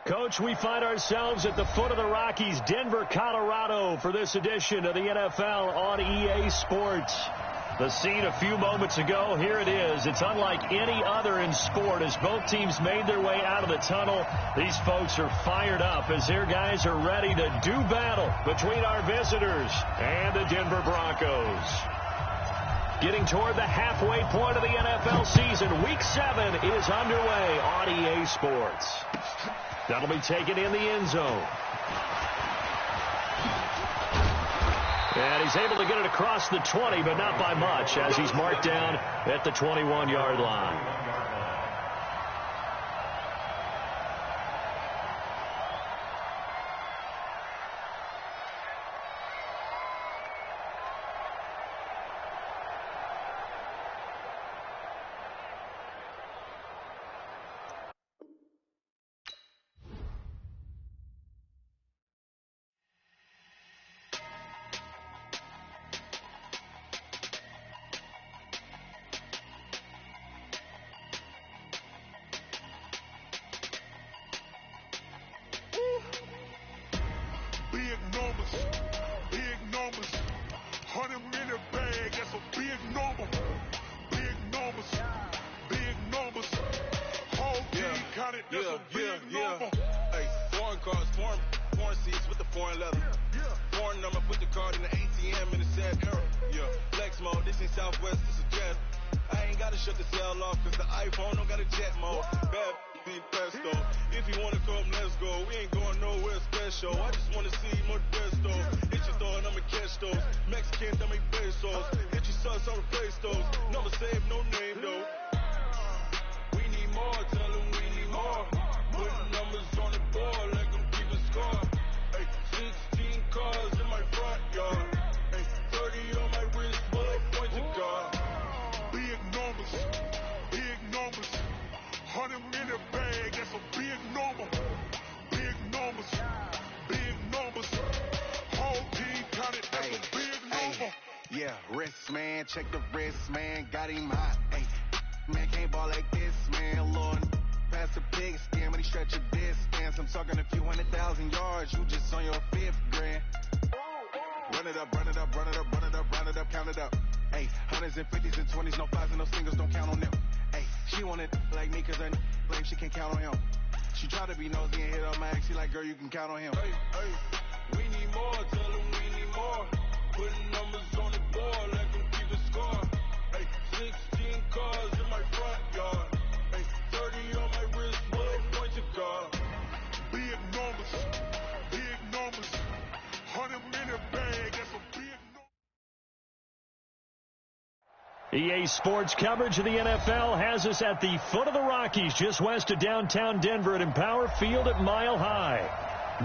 Coach, we find ourselves at the foot of the Rockies, Denver, Colorado, for this edition of the NFL on EA Sports. The scene a few moments ago, here it is. It's unlike any other in sport as both teams made their way out of the tunnel. These folks are fired up as their guys are ready to do battle between our visitors and the Denver Broncos. Getting toward the halfway point of the NFL season, Week 7 is underway on EA Sports. That'll be taken in the end zone. And he's able to get it across the 20, but not by much, as he's marked down at the 21-yard line. Big numbers, 100-minute bag, that's a big number. Big numbers, whole team counted, that's a big number. Hey, foreign cars, foreign seats with the foreign leather. Foreign number, put the card in the ATM in the sad era. Yeah, flex mode, this ain't Southwest, this is jet. I ain't gotta shut the cell off, cause the iPhone don't got a jet mode. Bad be pesto. If you wanna come, let's go. We ain't going nowhere special. I just wanna see more Modesto. Hit your thought, I'ma catch those. Mexican, I make pesos. Hit your sus, I'll replace those. Never save, no name though. We need more, tell them we need more. Putting numbers on the board, like I'm keeping score. Hey, 16 cars in my front yard. Hey, 30 on my wrist, bullet point to God. Big numbers, 100-minute bag, that's a big number. Big numbers, whole team counted, that's a big number. Yeah, wrist, man, check the wrist, man, got him hot. Hey, man, can't ball like this, man, Lord. Pass the pig skin when he stretch a distance. I'm talking a few 100,000 yards, you just on your 5th grand. Run it up, count it up. Hey, hundreds and 50s and 20s, no 5s and no singles, don't count on them. Hey, she want it like me cause her blame, she can't count on him. She try to be nosy and hit on my ex, she like, girl, you can count on him. Hey, we need more, tell them we need more. Putting numbers on the board like I'm keeping score. Hey, 16 cars in my front yard. Hey, 30 on my wrist, bullet point to God. Big numbers, 100-minute bag, that's a big number. EA Sports coverage of the NFL has us at the foot of the Rockies, just west of downtown Denver at Empower Field at Mile High.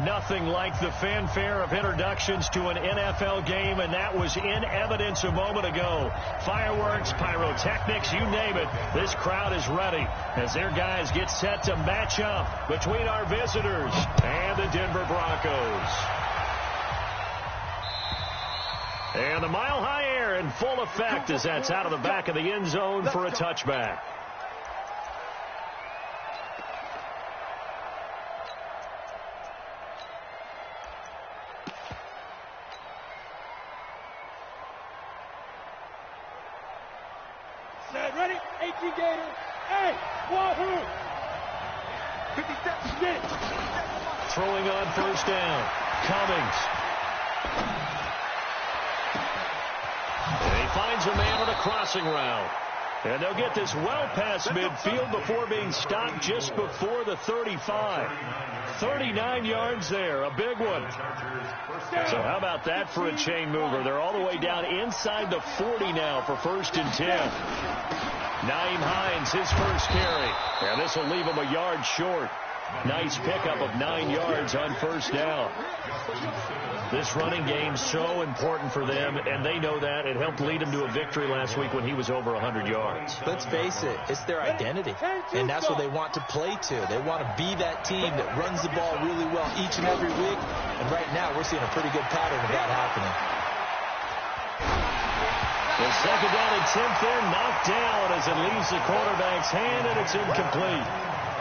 Nothing like the fanfare of introductions to an NFL game, and that was in evidence a moment ago. Fireworks, pyrotechnics, you name it. This crowd is ready as their guys get set to match up between our visitors and the Denver Broncos. And the Mile High air in full effect as that's out of the back of the end zone for a touchback. Set, ready? 18 Gators. Hey, wahoo! 50 steps, snitch. Throwing on first down. Cummings. And he finds a man on a crossing route. And they'll get this well past midfield before being stopped just before the 35. 39 yards there, a big one. So how about that for a chain mover? They're all the way down inside the 40 now for 1st and 10. Naeem Hines, his first carry. And this will leave him a yard short. Nice pickup of 9 yards on first down. This running game so important for them, and they know that. It helped lead them to a victory last week when he was over 100 yards. Let's face it, it's their identity, and that's what they want to play to. They want to be that team that runs the ball really well each and every week, and right now we're seeing a pretty good pattern of that happening. The second down attempt there knocked down as it leaves the quarterback's hand, and it's incomplete.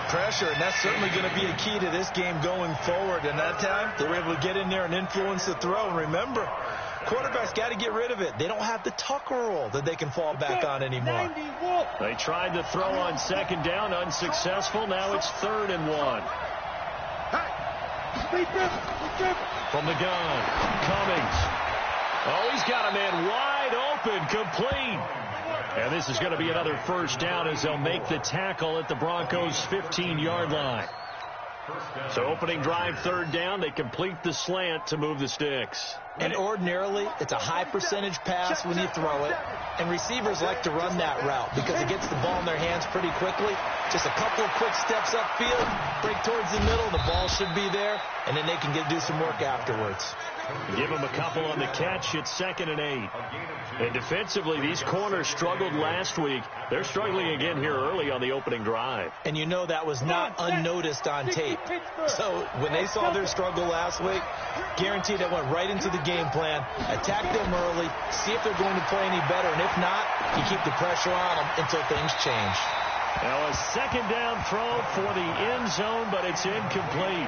pressure, and that's certainly going to be a key to this game going forward. And that time, they were able to get in there and influence the throw. And remember, quarterbacks got to get rid of it. They don't have the tuck roll that they can fall back on anymore. They tried to throw on second down, unsuccessful. Now it's 3rd and 1. From the gun, Cummings. Oh, he's got a man wide open, complete. And this is going to be another first down as they'll make the tackle at the Broncos' 15-yard line. So opening drive, 3rd down, they complete the slant to move the sticks. And ordinarily, it's a high percentage pass when you throw it. And receivers like to run that route because it gets the ball in their hands pretty quickly. Just a couple of quick steps upfield, break towards the middle, the ball should be there, and then they can do some work afterwards. Give them a couple on the catch. It's 2nd and 8. And defensively, these corners struggled last week. They're struggling again here early on the opening drive. And you know that was not unnoticed on tape. So when they saw their struggle last week, guaranteed it went right into the game plan. Attack them early, see if they're going to play any better. And if not, you keep the pressure on them until things change. Now a second down throw for the end zone, but it's incomplete.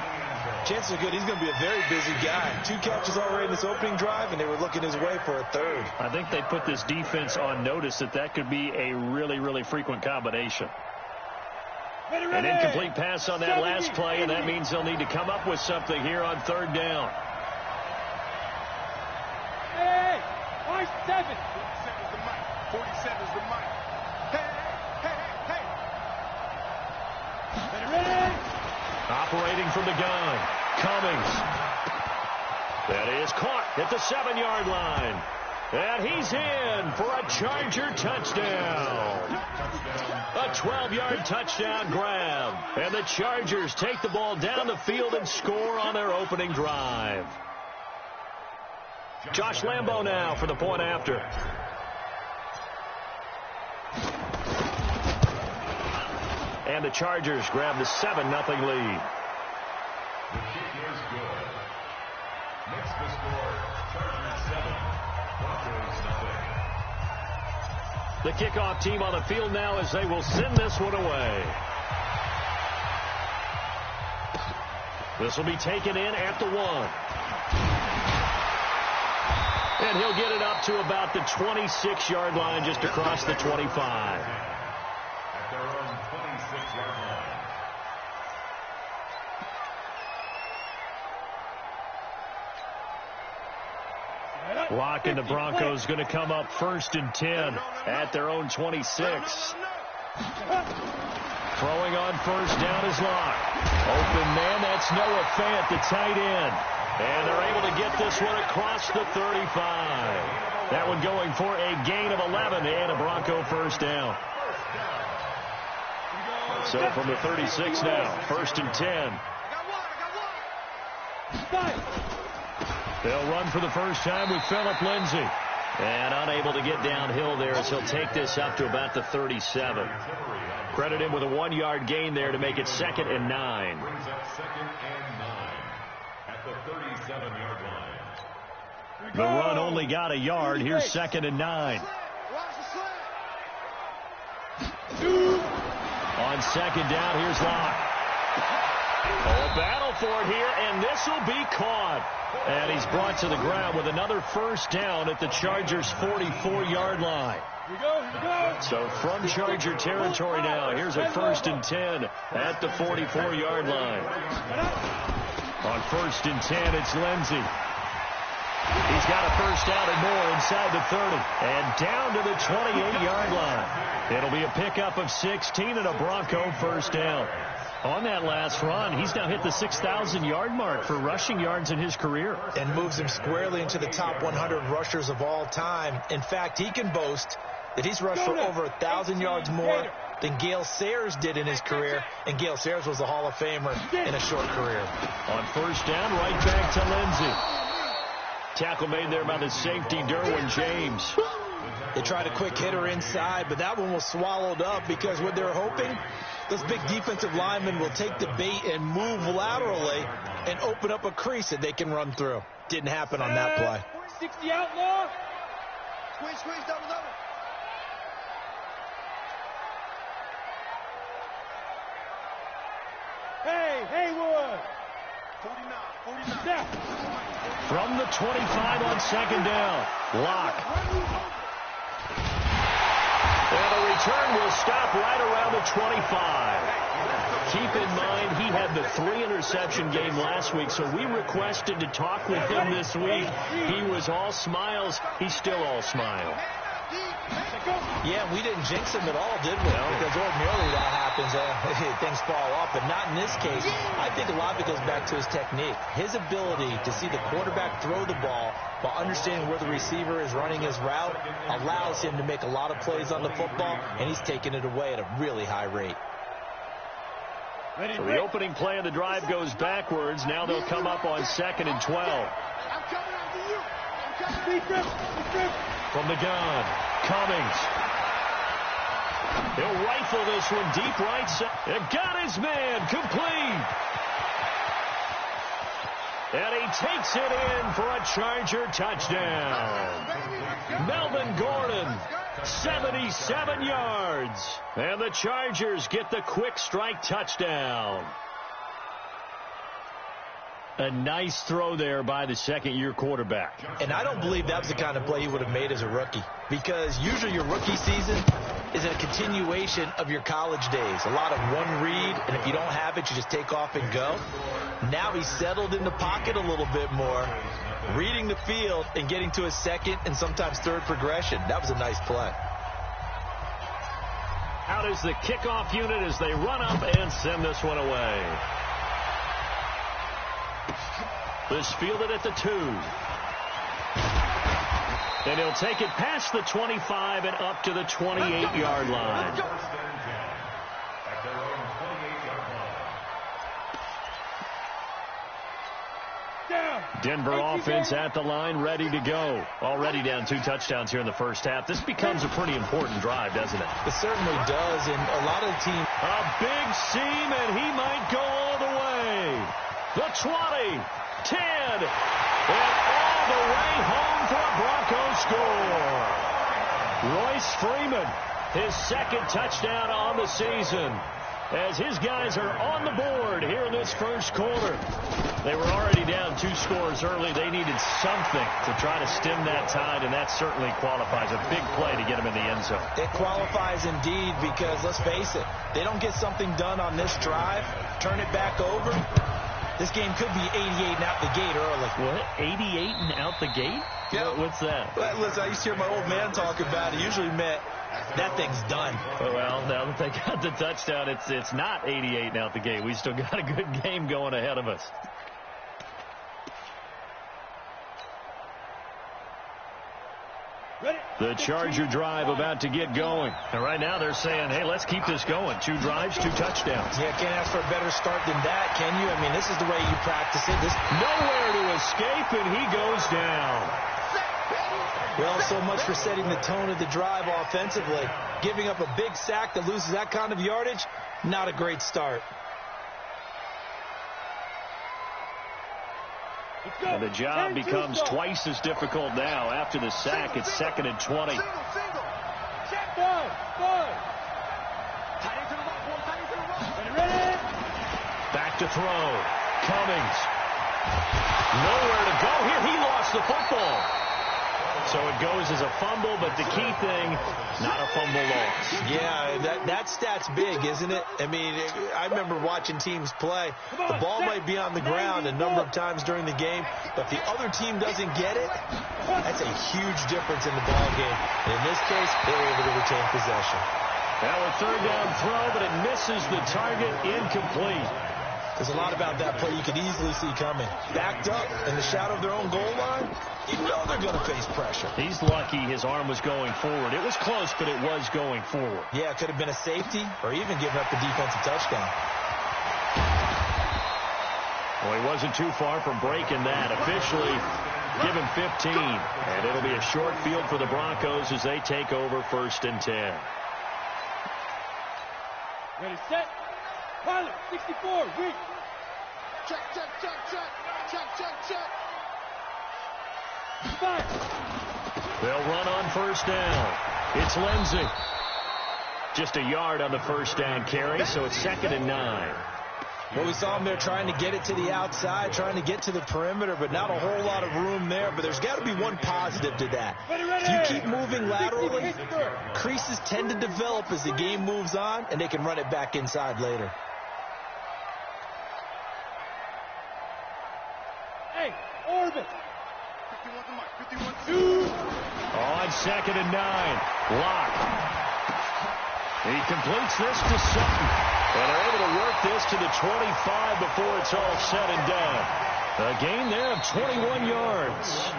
Chances are good he's going to be a very busy guy. 2 catches already in this opening drive, and they were looking his way for a 3rd. I think they put this defense on notice that could be a really, really frequent combination. An incomplete pass on that last play, and that means they'll need to come up with something here on 3rd down. Hey, 47. 47's the mic. 47's the mic. Operating from the gun, Cummings. That is caught at the 7-yard line. And he's in for a Charger touchdown. A 12-yard touchdown grab. And the Chargers take the ball down the field and score on their opening drive. Josh Lambo now for the point after. And the Chargers grab the 7-0 lead. The kick is good. Makes the score Chargers 7, Broncos nothing. The kickoff team on the field now as they will send this one away. This will be taken in at the 1. And he'll get it up to about the 26-yard line, just across the 25. At their own 26-yard line. Lock and the Broncos going to come up 1st and 10 at their own 26. Throwing on 1st down is Locke. Open man, that's Noah Fant, the tight end. And they're able to get this one across the 35. That one going for a gain of 11 and a Bronco 1st down. So from the 36 now, 1st and 10. They'll run for the first time with Phillip Lindsay. And unable to get downhill there as he'll take this up to about the 37. Credit him with a 1-yard gain there to make it 2nd and 9. Brings up 2nd and 9 at the 37-yard line. The run only got a yard. Here's 2nd and 9. On 2nd down, here's Locke. Oh, a battle for it here, and this will be caught. And he's brought to the ground with another 1st down at the Chargers' 44-yard line. So from Charger territory now, here's a 1st and 10 at the 44-yard line. On 1st and 10, it's Lindsay. He's got a 1st down and more inside the 30. And down to the 28-yard line. It'll be a pickup of 16 and a Bronco 1st down. On that last run, he's now hit the 6,000-yard mark for rushing yards in his career. And moves him squarely into the top 100 rushers of all time. In fact, he can boast that he's rushed for over 1,000 yards more than Gale Sayers did in his career. And Gale Sayers was a Hall of Famer in a short career. On 1st down, right back to Lindsay. Tackle made there by the safety, Derwin James. They tried a quick hitter inside, but that one was swallowed up because what they're hoping, those big defensive linemen will take the bait and move laterally and open up a crease that they can run through. Didn't happen on that play. 60 outlaw. Squeeze, double. From the 25 on second down. Lock. And the return will stop right around the 25. Keep in mind, he had the 3-interception game last week, so we requested to talk with him this week. He was all smiles. He's still all smile. Yeah, we didn't jinx him at all, did we? No. Because ordinarily that happens, things fall off, but not in this case. I think a lot of it goes back to his technique. His ability to see the quarterback throw the ball while understanding where the receiver is running his route allows him to make a lot of plays on the football, and he's taking it away at a really high rate. So the opening play of the drive goes backwards. Now they'll come up on 2nd and 12. From the gun, Cummings. He'll rifle this one deep right side. And got his man complete. And he takes it in for a Charger touchdown. Melvin Gordon, 77 yards. And the Chargers get the quick strike touchdown. A nice throw there by the second-year quarterback. And I don't believe that was the kind of play he would have made as a rookie. Because usually your rookie season is a continuation of your college days. A lot of one read, and if you don't have it, you just take off and go. Now he's settled in the pocket a little bit more, reading the field and getting to his second and sometimes third progression. That was a nice play. Out is the kickoff unit as they run up and send this one away. This fielded at the 2. And he'll take it past the 25 and up to the 28-yard line. Denver offense at the line, ready to go. Already down 2 touchdowns here in the first half. This becomes a pretty important drive, doesn't it? It certainly does, and a lot of the team. A big seam, and he might go all the way. The 20, 10, and all the way home for a Broncos score. Royce Freeman, his second touchdown on the season. As his guys are on the board here in this first quarter. They were already down 2 scores early. They needed something to try to stem that tide, and that certainly qualifies. A big play to get them in the end zone. It qualifies indeed because, let's face it, they don't get something done on this drive, turn it back over. This game could be 88 and out the gate early. What? 88 and out the gate? Yeah. What's that? Well, listen, I used to hear my old man talk about it. Usually meant that thing's done. Well, now that they got the touchdown, it's not 88 and out the gate. We still got a good game going ahead of us. The Charger drive about to get going. And right now they're saying, hey, let's keep this going. 2 drives, 2 touchdowns. Yeah, can't ask for a better start than that, can you? I mean, this is the way you practice it. Nowhere to escape, and he goes down. Well, so much for setting the tone of the drive offensively. Giving up a big sack that loses that kind of yardage, not a great start. And the job becomes twice as difficult now. After the sack, it's 2nd and 20. Back to throw. Cummings. Nowhere to go here. He lost the football. So it goes as a fumble, but the key thing, not a fumble loss. Yeah, that stat's big, isn't it? I mean, I remember watching teams play. The ball might be on the ground a number of times during the game, but if the other team doesn't get it, that's a huge difference in the ball game. And in this case, they were able to retain possession. Now a 3rd down throw, but it misses the target, incomplete. There's a lot about that play you could easily see coming. Backed up in the shadow of their own goal line, you know they're going to face pressure. He's lucky his arm was going forward. It was close, but it was going forward. Yeah, it could have been a safety or even giving up the defensive touchdown. Well, he wasn't too far from breaking that. Officially, give him 15. And it'll be a short field for the Broncos as they take over 1st and 10. Ready, set. Pilot, 64, reach. Check, check, check, check. Check, check, check. Fire. They'll run on 1st down. It's Lindsey. Just a yard on the 1st down carry, so it's 2nd and 9. Well, we saw him there trying to get it to the outside, trying to get to the perimeter, but not a whole lot of room there. But there's got to be one positive to that. If you keep moving laterally, creases tend to develop as the game moves on, and they can run it back inside later. Hey, orbit. 51-2. On 2nd and 9. Lock. He completes this to Sutton. And they're able to work this to the 25 before it's all said and done. A gain there of 21 yards.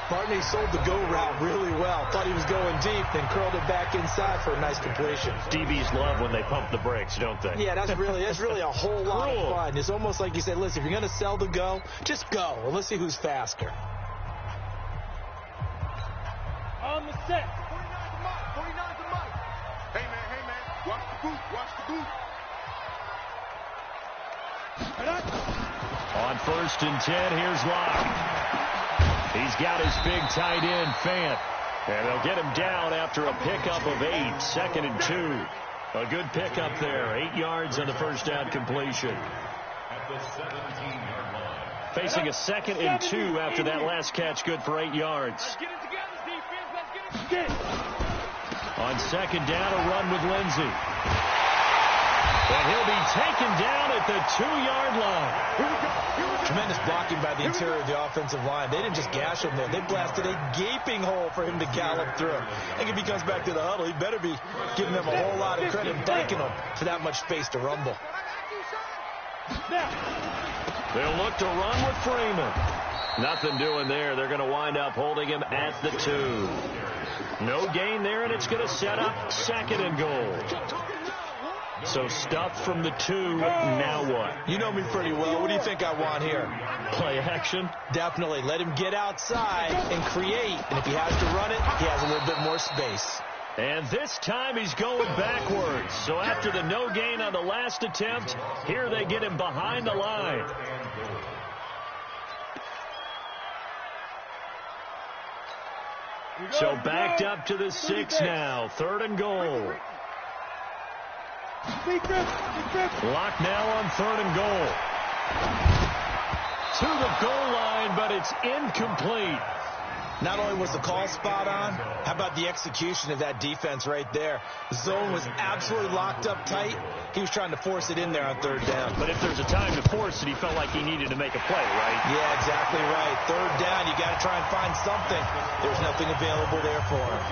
Barney sold the go route really well. Thought he was going deep, then curled it back inside for a nice completion. DBs love when they pump the brakes, don't they? Yeah, that's really a whole lot of fun. It's almost like you say, listen, if you're going to sell the go, just go. And let's see who's faster. On the set. 49's the mic. Hey, man. Watch the boot. On 1st and 10, here's Locke. He's got his big tight end, Fant. And they'll get him down after a pickup of 8. 2nd and 2. A good pickup there. 8 yards on the first down completion. At the 17-yard line. Facing a 2nd and 2 after that last catch, good for 8 yards. Get it together, defense. Let's get it. On 2nd down, a run with Lindsey. And he'll be taken down at the 2-yard line. Tremendous blocking by the interior of the offensive line. They didn't just gash him there. They blasted a gaping hole for him to gallop through. I think if he comes back to the huddle, he better be giving them a whole lot of credit and thanking them for that much space to rumble. They'll look to run with Freeman. Nothing doing there. They're going to wind up holding him at the 2. No gain there, and it's going to set up 2nd and goal. So stuffed from the 2, now what? You know me pretty well. What do you think I want here? Play action? Definitely. Let him get outside and create. And if he has to run it, he has a little bit more space. And this time he's going backwards. So after the no gain on the last attempt, here they get him behind the line. So backed up to the 6 now. 3rd and goal. Lock now on 3rd and goal. To the goal line, but it's incomplete. Not only was the call spot on, how about the execution of that defense right there? The zone was absolutely locked up tight. He was trying to force it in there on 3rd down. But if there's a time to force it, he felt like he needed to make a play, right? Yeah, exactly right. 3rd down, you got to try and find something. There's nothing available there for him.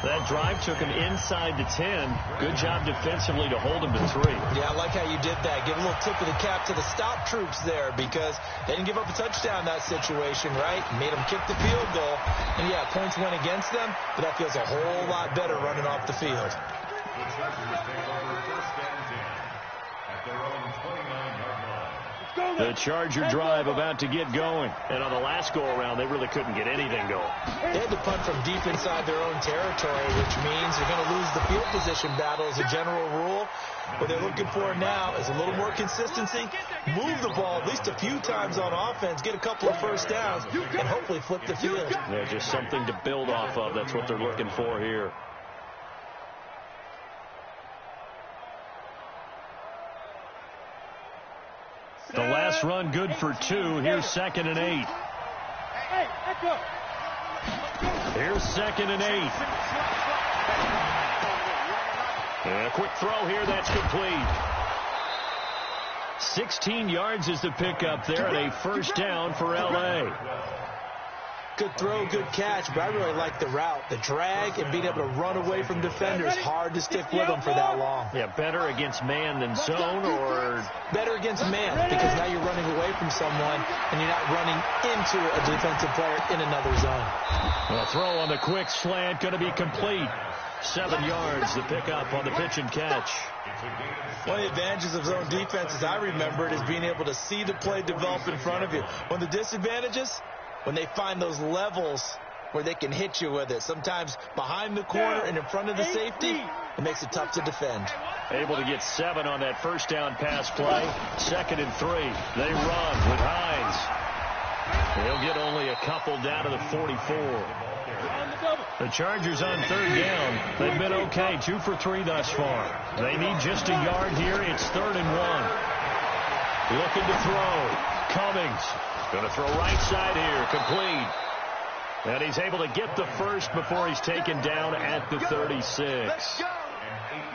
That drive took him inside the 10. Good job defensively to hold him to 3. Yeah, I like how you did that. Give a little tip of the cap to the stop troops there because they didn't give up a touchdown in that situation, right? Made them kick the field goal. And, yeah, points went against them, but that feels a whole lot better running off the field. The Chargers take over 1st and 10 at their own 29-yard line. The Charger drive about to get going. And on the last go-around, they really couldn't get anything going. They had to punt from deep inside their own territory, which means they're going to lose the field position battle as a general rule. What they're looking for now is a little more consistency, move the ball at least a few times on offense, get a couple of first downs, and hopefully flip the field. Yeah, just something to build off of. That's what they're looking for here. The last run good for 2. Here's 2nd and 8. Here's 2nd and 8. And a quick throw here. That's complete. 16 yards is the pickup there and a first down for L.A. Good throw, good catch, but I really like the route. The drag and being able to run away from defenders, hard to stick with them for that long. Yeah, better against man than zone, or? Better against man, because now you're running away from someone and you're not running into a defensive player in another zone. A throw on the quick slant, going to be complete. 7 yards, the pickup on the pitch and catch. One of the advantages of zone defense, as I remember it, is being able to see the play develop in front of you. One of the disadvantages, when they find those levels where they can hit you with it. Sometimes behind the corner and in front of the safety, it makes it tough to defend. Able to get 7 on that first down pass play. 2nd and 3. They run with Hines. They'll get only a couple down to the 44. The Chargers on third down. They've been okay, 2 for 3 thus far. They need just a yard here. It's 3rd and 1. Looking to throw. Cummings going to throw right side here. Complete. And he's able to get the first before he's taken down at the 36.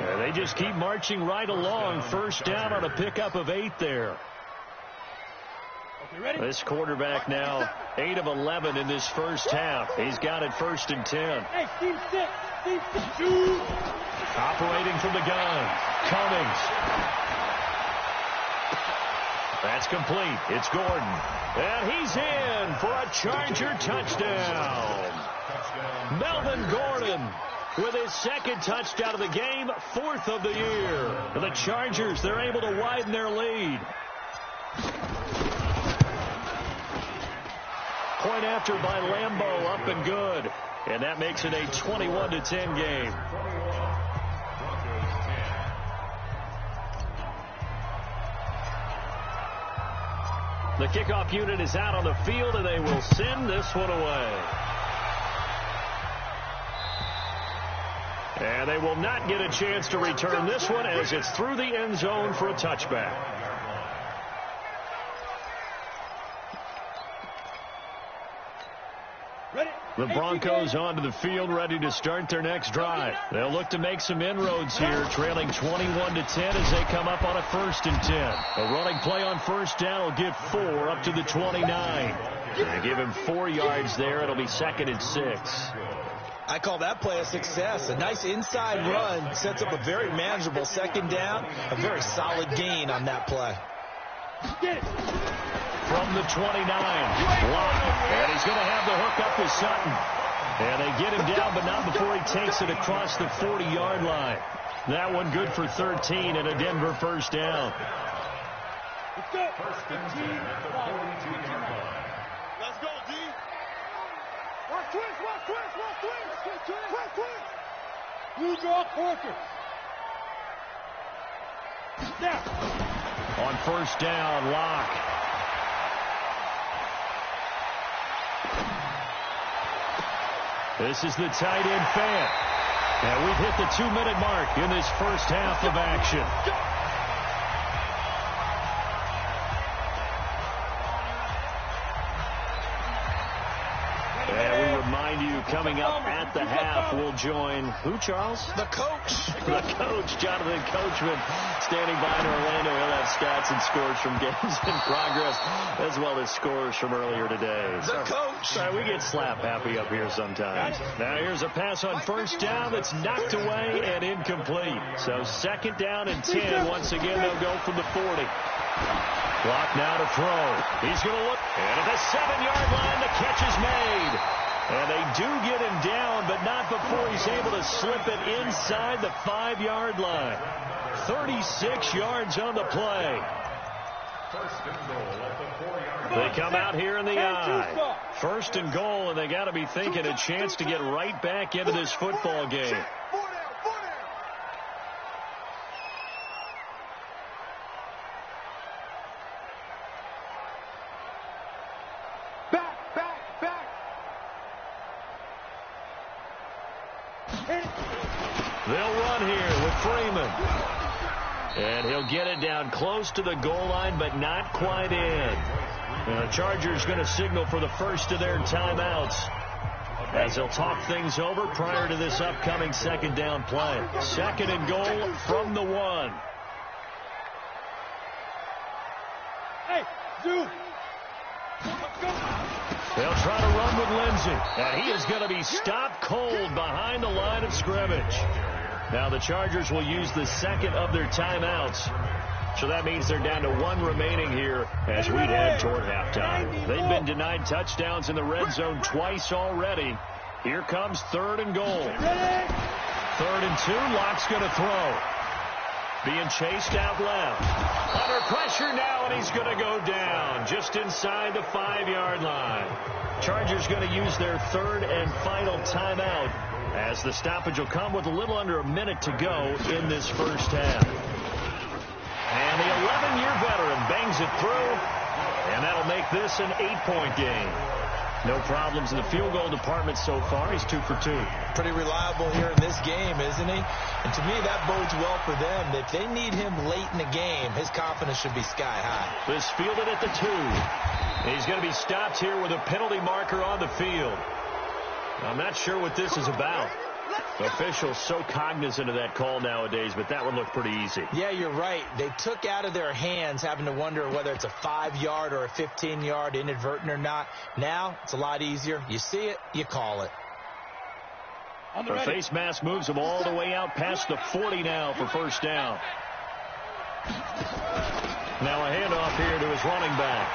And they just keep marching right along. First down on a pickup of 8 there. This quarterback now 8 of 11 in this first half. He's got it 1st and 10. Operating from the gun. Cummings. That's complete. It's Gordon. And he's in for a Charger touchdown. Melvin Gordon with his 2nd touchdown of the game, 4th of the year. The Chargers, they're able to widen their lead. Point after by Lambeau, up and good. And that makes it a 21-10 game. The kickoff unit is out on the field, and they will send this one away. And they will not get a chance to return this one as it's through the end zone for a touchback. The Broncos onto the field, ready to start their next drive. They'll look to make some inroads here, trailing 21-10 as they come up on a 1st and 10. A running play on first down will get 4 up to the 29. They give him 4 yards there. It'll be 2nd and 6. I call that play a success. A nice inside run sets up a very manageable 2nd down. A very solid gain on that play. From the 29, Locke, and he's going to have the hook up to Sutton. And they get him down, but not before he takes it across the 40-yard line. That one good for 13 and a Denver first down. Let's go. 15. Let's go, D. Watch twist, watch twist, watch twist. Twist, twist. Blue draw quarter. Snap. On first down, Locke. This is the tight end fan. And we've hit the 2-minute mark in this first half of action. And we remind you, coming up at the half, we'll join who, Charles? The coach. The coach, Jonathan Coachman, standing by in Orlando. He'll have stats and scores from games in progress, as well as scores from earlier today. The coach. Sorry, we get slap happy up here sometimes. Now here's a pass on first down that's knocked away and incomplete. So 2nd down and 10. Once again, they'll go from the 40. Clock now to throw. He's going to look. And at the 7-yard line, the catch is made. And they do get him down, but not before he's able to slip it inside the 5-yard line. 36 yards on the play. They come out here in the I. 1st and goal, and they got to be thinking a chance to get right back into this football game. They'll run here with Freeman. And he'll get it down close to the goal line, but not quite in. The Chargers going to signal for the first of their timeouts as they'll talk things over prior to this upcoming 2nd down play. 2nd and goal from the 1. Hey, dude. They'll try to run with Lindsey, and he is going to be stopped cold behind the line of scrimmage. Now the Chargers will use the 2nd of their timeouts. So that means they're down to 1 remaining here as we head toward halftime. They've been denied touchdowns in the red zone twice already. Here comes 3rd and goal. 3rd and 2, Locke's going to throw. Being chased out left. Under pressure now, and he's going to go down just inside the 5-yard line. Chargers going to use their 3rd and final timeout as the stoppage will come with a little under a minute to go in this first half. And the 11-year veteran bangs it through, and that'll make this an 8-point game. No problems in the field goal department so far. He's 2 for 2. Pretty reliable here in this game, isn't he? And to me, that bodes well for them. If they need him late in the game, his confidence should be sky high. This fielded at the 2. He's going to be stopped here with a penalty marker on the field. I'm not sure what this is about. Officials so cognizant of that call nowadays, but that one looked pretty easy. Yeah, you're right. They took out of their hands having to wonder whether it's a 5-yard or a 15-yard inadvertent or not. Now, it's a lot easier. You see it, you call it. The face mask moves him all the way out past the 40 now for first down. Now a handoff here to his running back.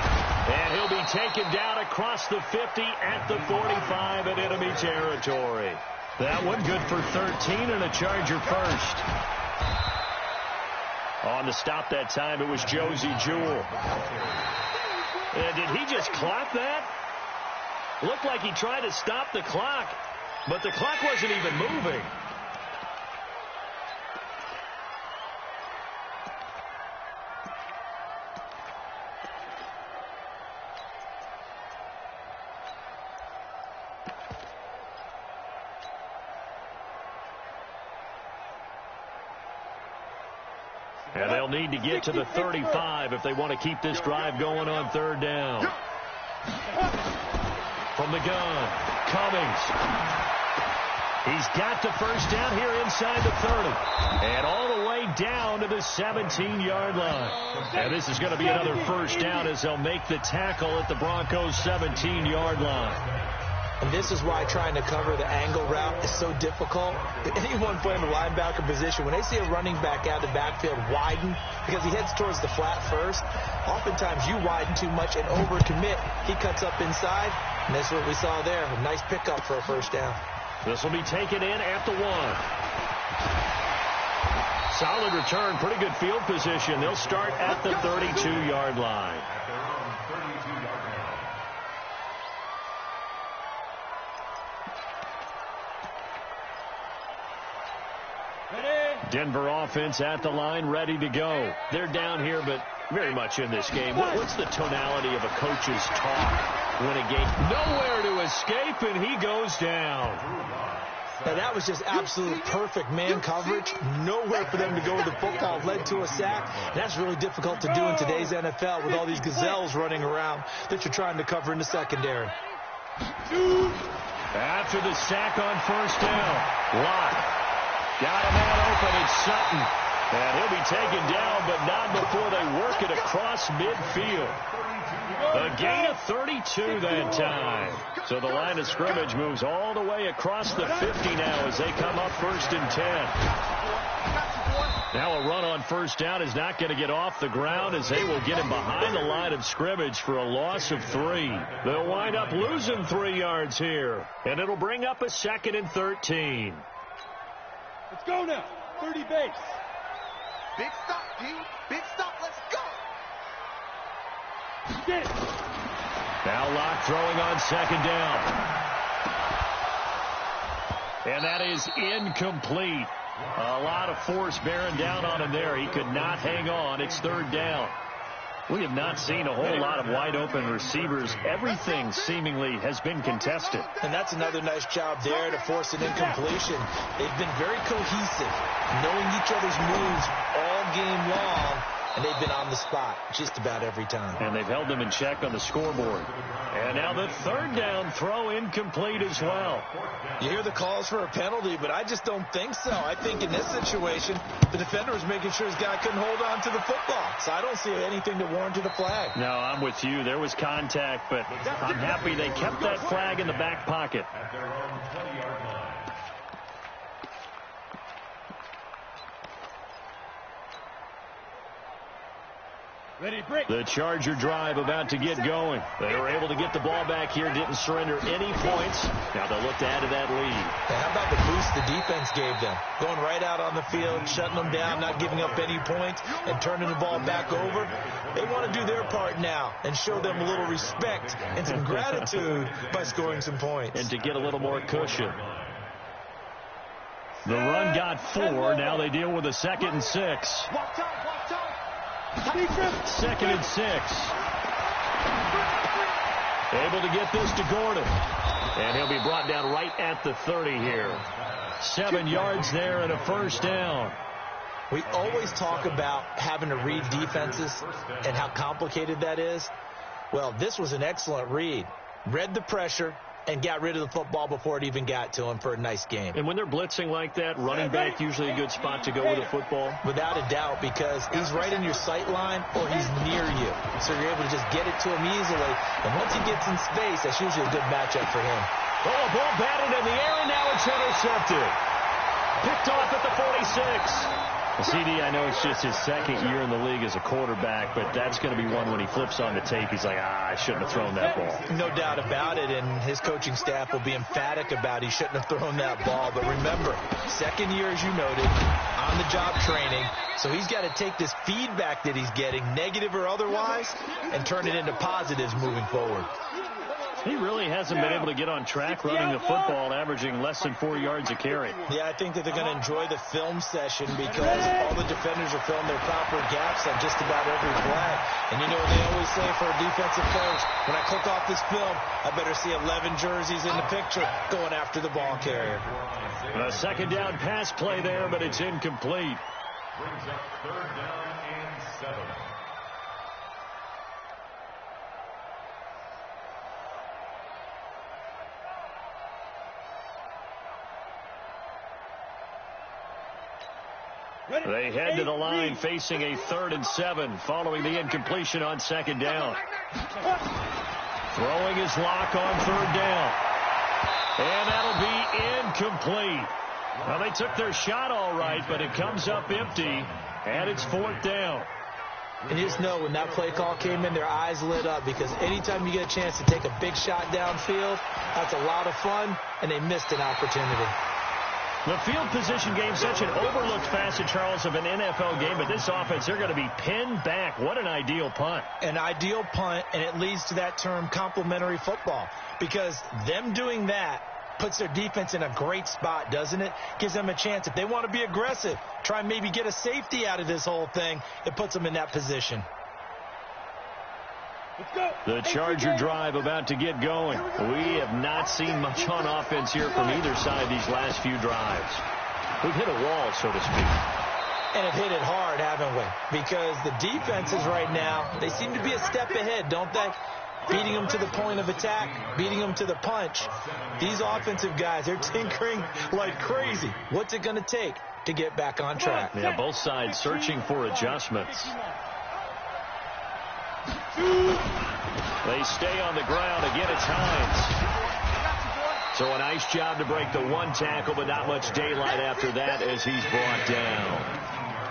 And he'll be taken down across the 50 at the 45 in enemy territory. That one good for 13 and a Charger first. On the stop that time, it was Josie Jewell. Did he just clock that? Looked like he tried to stop the clock, but the clock wasn't even moving. And they'll need to get to the 35 if they want to keep this drive going on third down. From the gun, Cummings. He's got the first down here inside the 30. And all the way down to the 17-yard line. And this is going to be another first down as they'll make the tackle at the Broncos' 17-yard line. And this is why trying to cover the angle route is so difficult. Anyone playing the linebacker position, when they see a running back out of the backfield widen, because he heads towards the flat first, oftentimes you widen too much and overcommit. He cuts up inside, and that's what we saw there. A nice pickup for a first down. This will be taken in at the 1. Solid return, pretty good field position. They'll start at the 32-yard line. Denver offense at the line, ready to go. They're down here, but very much in this game. What's the tonality of a coach's talk when a game? Nowhere to escape, and he goes down. Now, that was just absolute perfect man coverage. Nowhere for them to go with the football. Led to a sack. And that's really difficult to do in today's NFL with all these gazelles running around that you're trying to cover in the secondary. After the sack on first down, Locke. Got a man open, it's Sutton. And he'll be taken down, but not before they work it across midfield. A gain of 32 that time. So the line of scrimmage moves all the way across the 50 now as they come up first and 10. Now a run on first down is not going to get off the ground as they will get him behind the line of scrimmage for a loss of 3. They'll wind up losing 3 yards here. And it'll bring up a 2nd and 13. Let's go now. 30 base. Big stop, D. Big stop. Let's go. Get it. Now Locke throwing on second down. And that is incomplete. A lot of force bearing down on him there. He could not hang on. It's third down. We have not seen a whole lot of wide-open receivers. Everything seemingly has been contested. And that's another nice job there to force an incompletion. They've been very cohesive, knowing each other's moves all game long, and they've been on the spot just about every time. And they've held them in check on the scoreboard. And now the third down throw incomplete as well. You hear the calls for a penalty, but I just don't think so. I think in this situation, the defender was making sure his guy couldn't hold on to the football. So I don't see anything to warrant the flag. No, I'm with you. There was contact, but I'm happy they kept that flag in the back pocket. At their own 20-yard line. Ready, break. The Charger drive about to get going. They were able to get the ball back here, didn't surrender any points. Now they'll look to add to that lead. And how about the boost the defense gave them? Going right out on the field, shutting them down, not giving up any points, and turning the ball back over. They want to do their part now and show them a little respect and some gratitude by scoring some points. And to get a little more cushion. The run got 4. Now they deal with a 2nd and 6. Watch out, watch out. 2nd and 6. Able to get this to Gordon. And he'll be brought down right at the 30 here. 7 yards there and a first down. We always talk about having to read defenses and how complicated that is. Well, this was an excellent read. Read the pressure and got rid of the football before it even got to him for a nice game. And when they're blitzing like that, running back usually a good spot to go with a football? Without a doubt, because he's right in your sight line or he's near you. So you're able to just get it to him easily. And once he gets in space, that's usually a good matchup for him. Oh, a ball batted in the air, and now it's intercepted. Picked off at the 46. CD, I know it's just his second year in the league as a quarterback, but that's going to be one when he flips on the tape, he's like, I shouldn't have thrown that ball. No doubt about it, and his coaching staff will be emphatic about he shouldn't have thrown that ball. But remember, second year, as you noted, on-the-job training, so he's got to take this feedback that he's getting, negative or otherwise, and turn it into positives moving forward. He really hasn't been able to get on track running the football, averaging less than 4 yards a carry. Yeah, I think that they're going to enjoy the film session because all the defenders are filling their proper gaps on just about every play. And you know what they always say for a defensive coach, when I click off this film, I better see 11 jerseys in the picture going after the ball carrier. A second down pass play there, but it's incomplete. Brings up 3rd down and 7. They head to the line facing a 3rd and 7 following the incompletion on second down. Throwing his lock on 3rd down. And that'll be incomplete. Well, they took their shot all right, but it comes up empty, and it's 4th down. And you just know when that play call came in, their eyes lit up because anytime you get a chance to take a big shot downfield, that's a lot of fun, and they missed an opportunity. The field position game, such an overlooked facet, Charles, of an NFL game, but this offense, they're going to be pinned back. What an ideal punt. An ideal punt, and it leads to that term complementary football because them doing that puts their defense in a great spot, doesn't it? Gives them a chance. If they want to be aggressive, try and maybe get a safety out of this whole thing, it puts them in that position. The Charger drive about to get going. We have not seen much on offense here from either side these last few drives. We've hit a wall, so to speak. And have hit it hard, haven't we? Because the defenses right now, they seem to be a step ahead, don't they? Beating them to the point of attack, beating them to the punch. These offensive guys, they're tinkering like crazy. What's it going to take to get back on track? Yeah, both sides searching for adjustments. They stay on the ground. Again, it's Hines. So a nice job to break the one tackle, but not much daylight after that as he's brought down.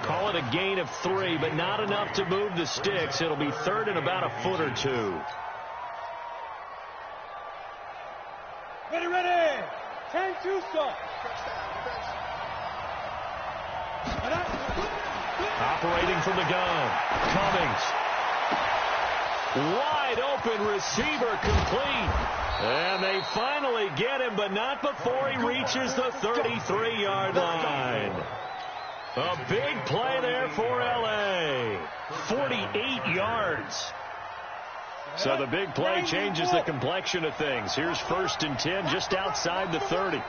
Call it a gain of 3, but not enough to move the sticks. It'll be 3rd and about a foot or 2. Ready. 10-2 stop. Operating from the gun. Cummings. Wide open receiver complete. And they finally get him, but not before he reaches the 33-yard line. A big play there for L.A. 48 yards. So the big play changes the complexion of things. Here's 1st and 10 just outside the 30.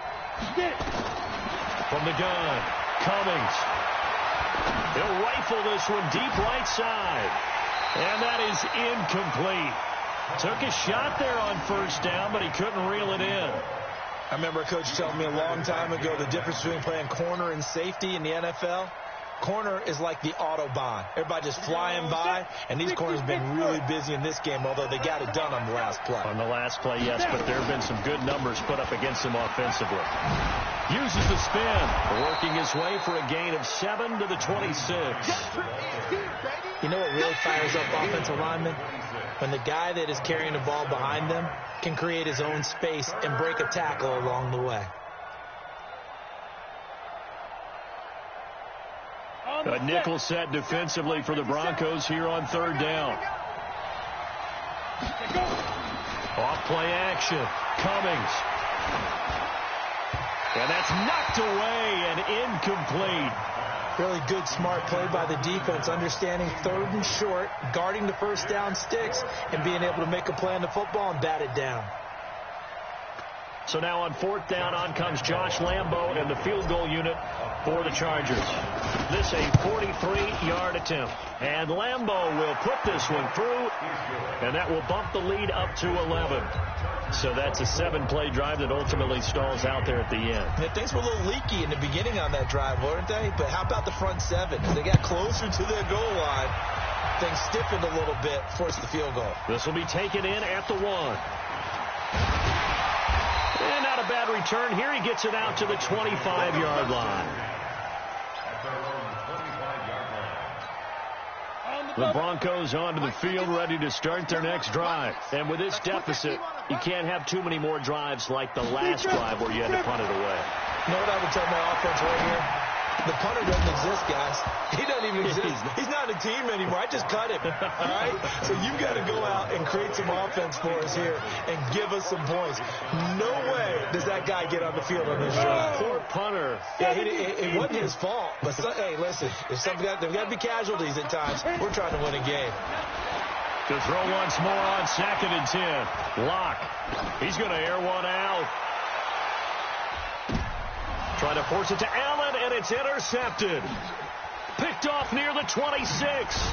From the gun, Cummings. He'll rifle this one deep right side. And that is incomplete. Took a shot there on 1st down, but he couldn't reel it in. I remember a coach telling me a long time ago the difference between playing corner and safety in the NFL. Corner is like the Autobahn. Everybody just flying by, and these corners have been really busy in this game, although they got it done on the last play. On the last play, yes, but there have been some good numbers put up against him offensively. Uses the spin, working his way for a gain of 7 to the 26. You know what really fires up offensive linemen? When the guy that is carrying the ball behind them can create his own space and break a tackle along the way. A nickel set defensively for the Broncos here on 3rd down. Off play action. Cummings. And that's knocked away and incomplete. Really good, smart play by the defense, understanding third and short, guarding the first down sticks, and being able to make a play on the football and bat it down. So now on fourth down, on comes Josh Lambo and the field goal unit for the Chargers. This a 43-yard attempt. And Lambo will put this one through, and that will bump the lead up to 11. So that's a 7-play drive that ultimately stalls out there at the end. Yeah, things were a little leaky in the beginning on that drive, weren't they? But how about the front seven? As they got closer to their goal line, things stiffened a little bit, forced the field goal. This will be taken in at the 1. And not a bad return here. He gets it out to the 25-yard line. The Broncos onto the field, ready to start their next drive. And with this deficit, you can't have too many more drives like the last drive where you had to punt it away. You know what I would tell my offense right here? The punter doesn't exist, guys. He doesn't even exist. He's not a team anymore. I just cut him. All right? So you've got to go out and create some offense for us here and give us some points. No way does that guy get on the field on this drive. Poor punter. Yeah, it wasn't his fault. But, hey, listen, there's got to be casualties at times. We're trying to win a game. To throw once more on 2nd and 10. Locke. He's going to air one out. Trying to force it to Allen, and it's intercepted. Picked off near the 26.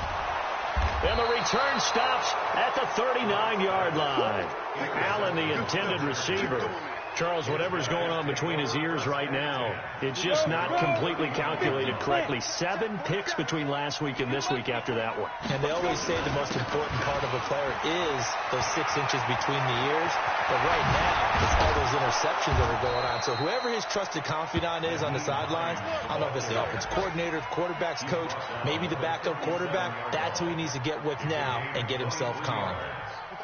And the return stops at the 39-yard line. Allen, the intended receiver. Charles, whatever's going on between his ears right now, it's just not completely calculated correctly. 7 picks between last week and this week after that one. And they always say the most important part of a player is those 6 inches between the ears. But right now, it's all those interceptions that are going on. So whoever his trusted confidant is on the sidelines, I don't know if it's the offense coordinator, the quarterback's coach, maybe the backup quarterback, that's who he needs to get with now and get himself calm.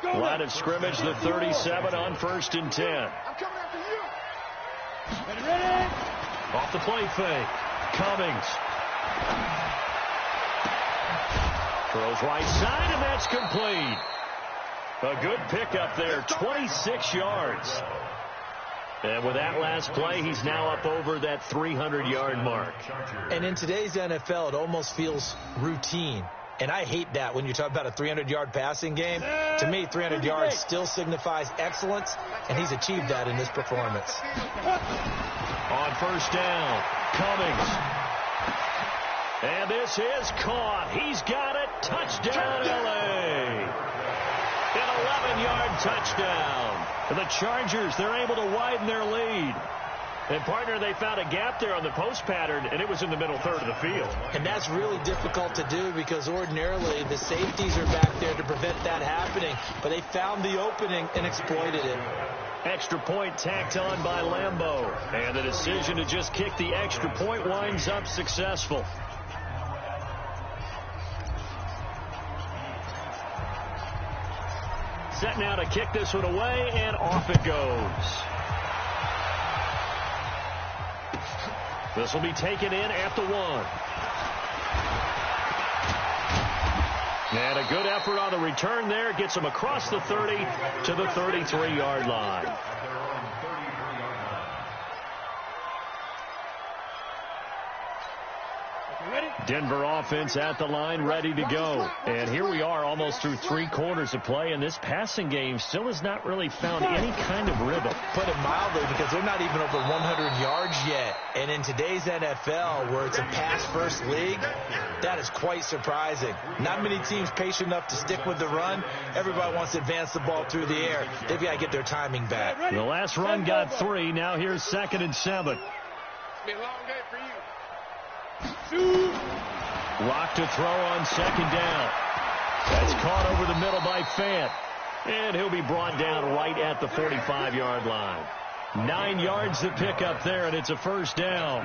Line of scrimmage, the 37 on 1st and 10. I'm coming after you. Ready? Off the play fake. Cummings. Throws right side, and that's complete. A good pickup there, 26 yards. And with that last play, he's now up over that 300-yard mark. And in today's NFL, it almost feels routine. And I hate that when you talk about a 300-yard passing game. To me, 300 yards still signifies excellence, and he's achieved that in this performance. On 1st down, Cummings. And this is caught. He's got it. Touchdown, L.A. An 11-yard touchdown. The Chargers, they're able to widen their lead. And, partner, they found a gap there on the post pattern, and it was in the middle third of the field. And that's really difficult to do because ordinarily the safeties are back there to prevent that happening. But they found the opening and exploited it. Extra point tacked on by Lambo. And the decision to just kick the extra point winds up successful. Set now to kick this one away, and off it goes. This will be taken in at the 1. And a good effort on the return there. Gets him across the 30 to the 33-yard line. Denver offense at the line, ready to go. And here we are almost through 3 quarters of play, and this passing game still has not really found any kind of rhythm. Put it mildly, because they're not even over 100 yards yet. And in today's NFL, where it's a pass-first league, that is quite surprising. Not many teams patient enough to stick with the run. Everybody wants to advance the ball through the air. They've got to get their timing back. The last run got 3. Now here's 2nd and 7. It's been a long day for you. Lock to throw on 2nd down. That's caught over the middle by Fant. And he'll be brought down right at the 45-yard line. 9 yards to pick up there, and it's a 1st down.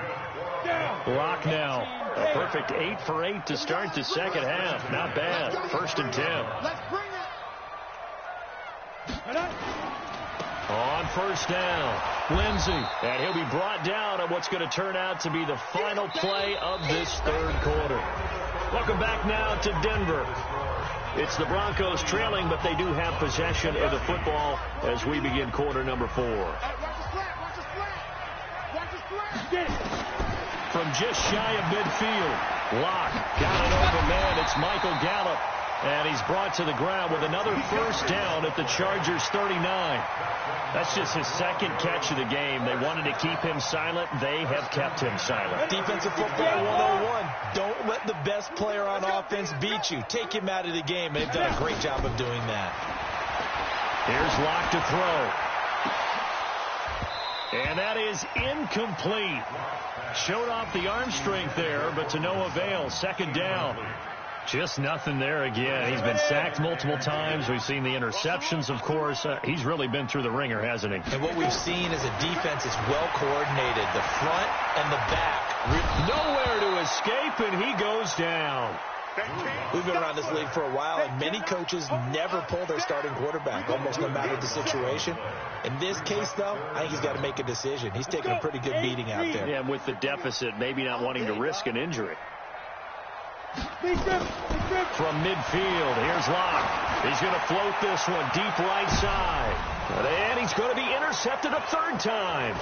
Lock now. A perfect 8 for 8 to start the second half. Not bad. 1st and 10. Let's bring it. On 1st down, Lindsey. And he'll be brought down on what's going to turn out to be the final play of this 3rd quarter. Welcome back now to Denver. It's the Broncos trailing, but they do have possession of the football as we begin quarter number 4. from just shy of midfield. Locke got it over man. It's Michael Gallup. And he's brought to the ground with another first down at the Chargers' 39. That's just his second catch of the game. They wanted to keep him silent. They have kept him silent. Defensive football 101. Don't let the best player on offense beat you. Take him out of the game. And they've done a great job of doing that. Here's Locke to throw. And that is incomplete. Showed off the arm strength there, but to no avail. Second down. Just nothing there again. He's been sacked multiple times. We've seen the interceptions, of course. He's really been through the ringer, hasn't he? And what we've seen is a defense is well coordinated. The front and the back. Nowhere to escape, and he goes down. We've been around this league for a while, and many coaches never pull their starting quarterback, almost no matter the situation. In this case, though, I think he's got to make a decision. He's taking a pretty good beating out there. Yeah, with the deficit, maybe not wanting to risk an injury. From midfield, here's Locke. He's going to float this one deep right side. And he's going to be intercepted a third time.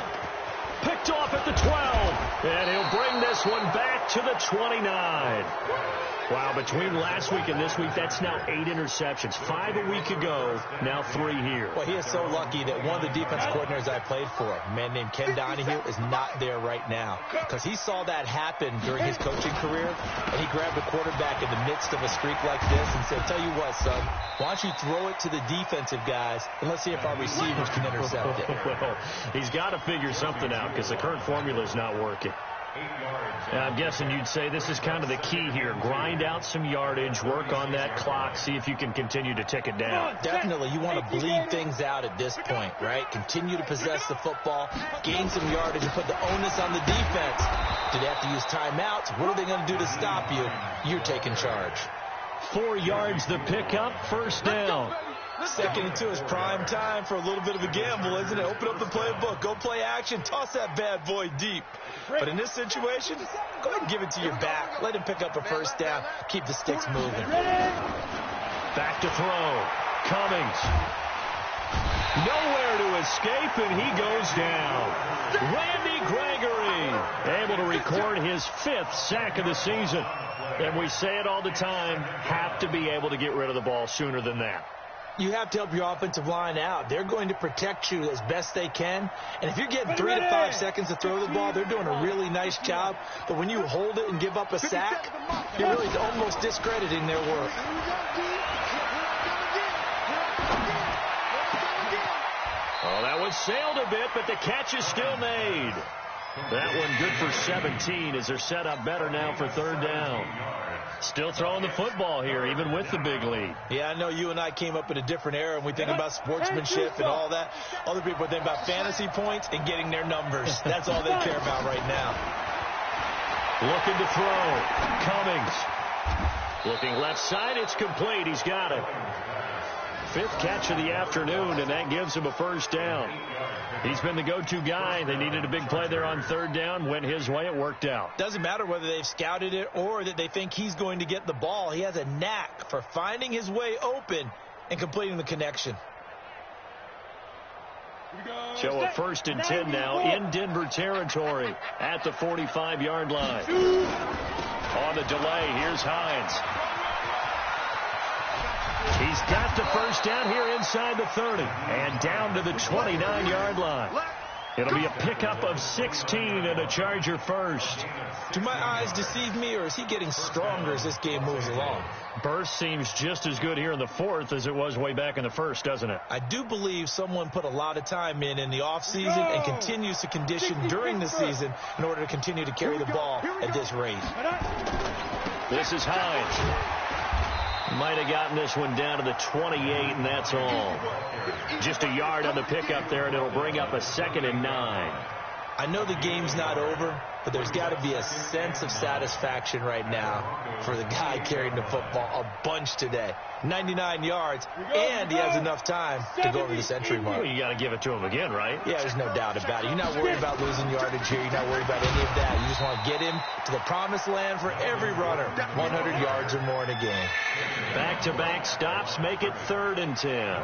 Picked off at the 12. And he'll bring this one back to the 29. Wow, between last week and this week, that's now 8 interceptions. 5 a week ago, now 3 here. Well, he is so lucky that one of the defense coordinators I played for, a man named Ken Donahue, is not there right now. Because he saw that happen during his coaching career, and he grabbed the quarterback in the midst of a streak like this and said, tell you what, son, why don't you throw it to the defensive guys, and let's see if our receivers can intercept it. Well, he's got to figure something out because the current formula is not working. And I'm guessing you'd say this is kind of the key here. Grind out some yardage, work on that clock, see if you can continue to tick it down. Definitely, you want to bleed things out at this point, right? Continue to possess the football, gain some yardage, and put the onus on the defense. Do they have to use timeouts? What are they going to do to stop you? You're taking charge. 4 yards the pickup, first down. Second and 2 is prime time for a little bit of a gamble, isn't it? Open up the playbook, go play action, toss that bad boy deep. But in this situation, go ahead and give it to your back. Let him pick up a first down. Keep the sticks moving. Back to throw. Cummings. Nowhere to escape, and he goes down. Randy Gregory able to record his 5th sack of the season. And we say it all the time, have to be able to get rid of the ball sooner than that. You have to help your offensive line out. They're going to protect you as best they can. And if you're getting 3 to 5 seconds to throw the ball, they're doing a really nice job. But when you hold it and give up a sack, you're really almost discrediting their work. Oh, that one sailed a bit, but the catch is still made. That one good for 17 as they're set up better now for third down. Still throwing the football here, even with the big lead. Yeah, I know you and I came up in a different era, and we think about sportsmanship and all that. Other people think about fantasy points and getting their numbers. That's all they care about right now. Looking to throw. Cummings. Looking left side. It's complete. He's got it. 5th catch of the afternoon, and that gives him a first down. He's been the go-to guy. They needed a big play there on third down. Went his way. It worked out. Doesn't matter whether they've scouted it or that they think he's going to get the ball. He has a knack for finding his way open and completing the connection. So a 1st and 10 now in Denver territory at the 45-yard line. On the delay, here's Hines. He's got the first down here inside the 30 and down to the 29-yard line. It'll be a pickup of 16 and a Charger first. Do my eyes deceive me, or is he getting stronger as this game moves along? Burst seems just as good here in the 4th as it was way back in the 1st, doesn't it? I do believe someone put a lot of time in the offseason and continues to condition during the season in order to continue to carry the ball at this rate. This is Hines. Might have gotten this one down to the 28, and that's all. Just a yard on the pickup there, and it'll bring up a 2nd and 9. I know the game's not over, but there's got to be a sense of satisfaction right now for the guy carrying the football a bunch today. 99 yards, and he has enough time to go over the century mark. Well, you got to give it to him again, right? Yeah, there's no doubt about it. You're not worried about losing yardage here. You're not worried about any of that. You just want to get him to the promised land for every runner. 100 yards or more in a game. Back-to-back stops make it 3rd and 10.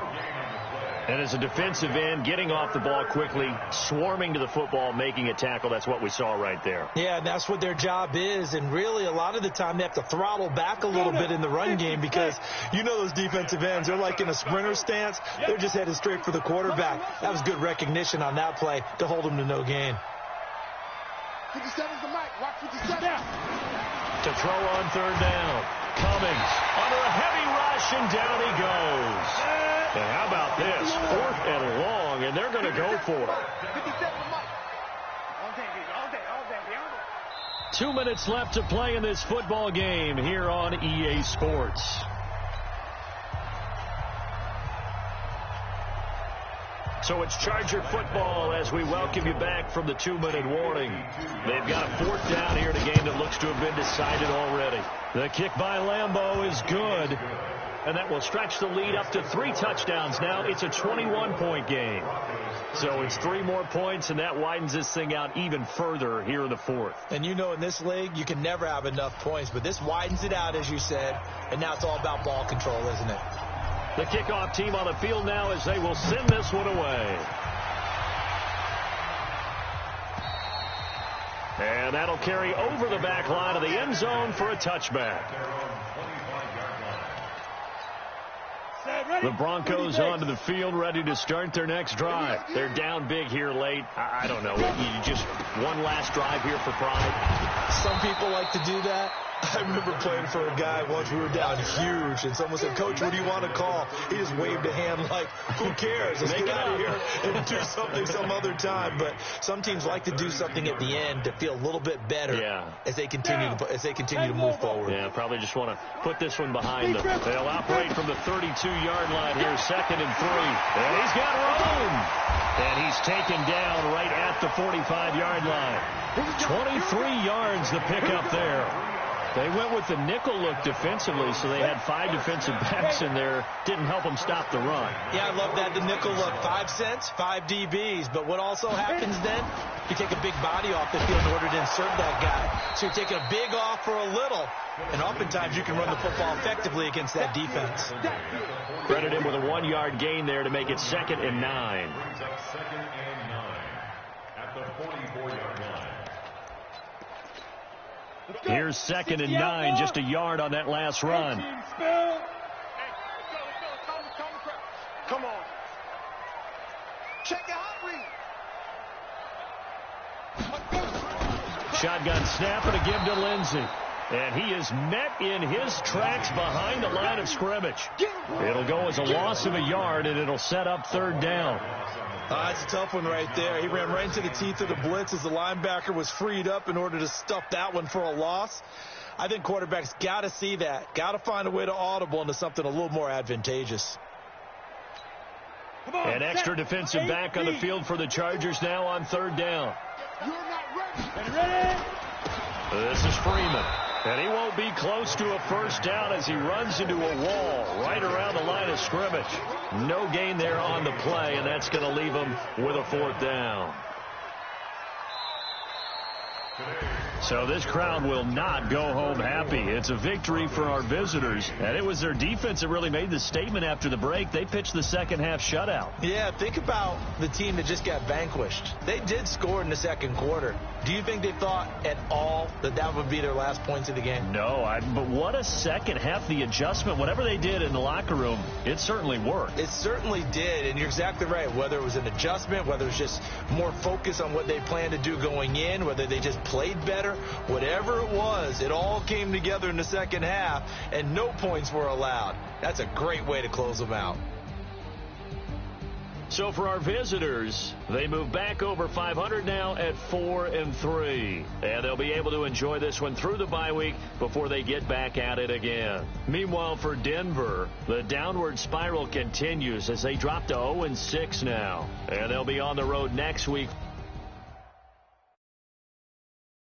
And as a defensive end, getting off the ball quickly, swarming to the football, making a tackle, that's what we saw right there. Yeah, and that's what their job is. And really, a lot of the time, they have to throttle back a little bit in the run game because you know those defensive ends, they're like in a sprinter stance. They're just headed straight for the quarterback. That was good recognition on that play to hold them to no gain. 57's the mic. Watch 57. To throw on third down. Cummings under a heavy rush, and down he goes. And how about this? 4th and long, and they're going to go for it. 57's the mic. All day. 2 minutes left to play in this football game here on EA Sports. So it's Charger football as we welcome you back from the 2-minute warning. They've got a 4th down here in a game that looks to have been decided already. The kick by Lambeau is good, and that will stretch the lead up to 3 touchdowns. Now it's a 21-point game. So it's 3 more points, and that widens this thing out even further here in the 4th. And you know in this league, you can never have enough points, but this widens it out, as you said, and now it's all about ball control, isn't it? The kickoff team on the field now as they will send this one away. And that'll carry over the back line of the end zone for a touchback. The Broncos onto the field, ready to start their next drive. They're down big here late. I don't know. You just one last drive here for pride. Some people like to do that. I remember playing for a guy once. We were down huge, and someone said, "Coach, what do you want to call?" He just waved a hand like, "Who cares? Let's get out of here and do something some other time." But some teams like to do something at the end to feel a little bit better as they continue to move forward. Yeah, probably just want to put this one behind them. They'll operate from the 32-yard line here, 2nd and 3. And he's got room. And he's taken down right at the 45-yard line. 23 yards the pickup there. They went with the nickel look defensively, so they had 5 defensive backs in there. Didn't help them stop the run. Yeah, I love that, the nickel look. 5 cents, 5 DBs. But what also happens then, you take a big body off the field in order to insert that guy. So you're taking a big off for a little, and oftentimes you can run the football effectively against that defense. Credit him with a 1-yard gain there to make it 2nd and 9. Brings up 2nd and 9 at the 44-yard line. Here's 2nd and 9, just a yard on that last run. Come on. Check the hot read. Shotgun snap and a give to Lindsey. And he is met in his tracks behind the line of scrimmage. It'll go as a loss of a yard, and it'll set up 3rd down. That's a tough one right there. He ran right into the teeth of the blitz as the linebacker was freed up in order to stuff that one for a loss. I think quarterbacks got to see that. Got to find a way to audible into something a little more advantageous. An extra defensive back on the field for the Chargers now on 3rd down. You're not ready. This is Freeman. And he won't be close to a 1st down as he runs into a wall right around the line of scrimmage. No gain there on the play, and that's going to leave him with a 4th down. So this crowd will not go home happy. It's a victory for our visitors, and it was their defense that really made the statement after the break. They pitched the second-half shutout. Yeah, think about the team that just got vanquished. They did score in the 2nd quarter. Do you think they thought at all that that would be their last points of the game? No, but what a second half. The adjustment, whatever they did in the locker room, it certainly worked. It certainly did, and you're exactly right. Whether it was an adjustment, whether it was just more focus on what they planned to do going in, whether they just played better, whatever it was, it all came together in the 2nd half, and no points were allowed. That's a great way to close them out. So for our visitors, they move back over 500 now at 4-3. And they'll be able to enjoy this one through the bye week before they get back at it again. Meanwhile, for Denver, the downward spiral continues as they drop to 0-6 now. And they'll be on the road next week.